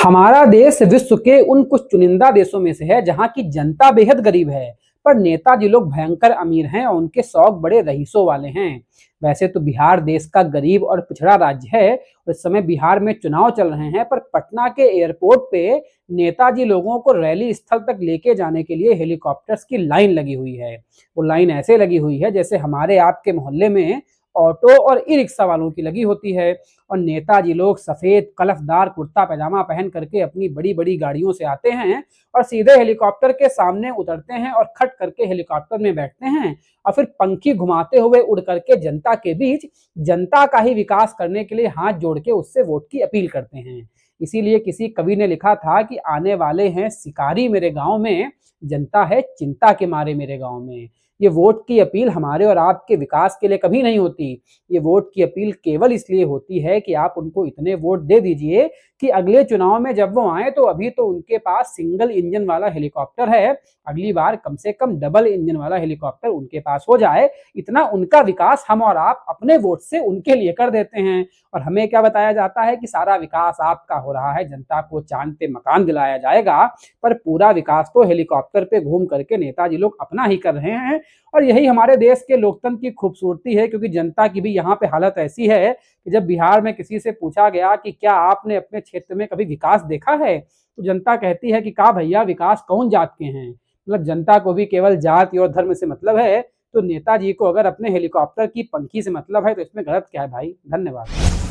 हमारा देश विश्व के उन कुछ चुनिंदा देशों में से है जहां की जनता बेहद गरीब है, पर नेताजी लोग भयंकर अमीर हैं और उनके शौक बड़े रईसों वाले हैं। वैसे तो बिहार देश का गरीब और पिछड़ा राज्य है और इस समय बिहार में चुनाव चल रहे हैं, पर पटना के एयरपोर्ट पे नेताजी लोगों को रैली स्थल तक लेके जाने के लिए हेलीकॉप्टर्स की लाइन लगी हुई है। वो लाइन ऐसे लगी हुई है जैसे हमारे आपके मोहल्ले में ऑटो और ई रिक्शा वालों की लगी होती है। और नेताजी लोग सफेद कलफदार कुर्ता पैजामा पहन करके अपनी बड़ी बड़ी गाड़ियों से आते हैं और सीधे हेलीकॉप्टर के सामने उतरते हैं और खट करके हेलीकॉप्टर में बैठते हैं और फिर पंखी घुमाते हुए उड़ करके जनता के बीच जनता का ही विकास करने के लिए हाथ जोड़ के उससे वोट की अपील करते हैं। इसीलिए किसी कवि ने लिखा था कि आने वाले हैं शिकारी मेरे गांव में, जनता है चिंता के मारे मेरे गांव में। ये वोट की अपील हमारे और आपके विकास के लिए कभी नहीं होती। ये वोट की अपील केवल इसलिए होती है कि आप उनको इतने वोट दे दीजिए कि अगले चुनाव में जब वो आए तो अभी तो उनके पास सिंगल इंजन वाला हेलीकॉप्टर है, अगली बार कम से कम डबल इंजन वाला हेलीकॉप्टर उनके पास हो जाए। इतना उनका विकास हम और आप अपने वोट से उनके लिए कर देते हैं। और हमें क्या बताया जाता है कि सारा विकास आपका हो रहा है, जनता को चांद पे मकान दिलाया जाएगा, पर पूरा विकास तो हेलीकॉप्टर पे घूम करके नेताजी लोग अपना ही कर रहे हैं। और यही हमारे देश के लोकतंत्र की खूबसूरती है, क्योंकि जनता की भी यहाँ पे हालत ऐसी है कि जब बिहार में किसी से पूछा गया कि क्या आपने अपने क्षेत्र में कभी विकास देखा है, तो जनता कहती है कि का भैया विकास कौन जात के हैं। मतलब जनता को भी केवल जाति और धर्म से मतलब है, तो नेताजी को अगर अपने हेलीकॉप्टर की पंखी से मतलब है तो इसमें गलत क्या है भाई। धन्यवाद।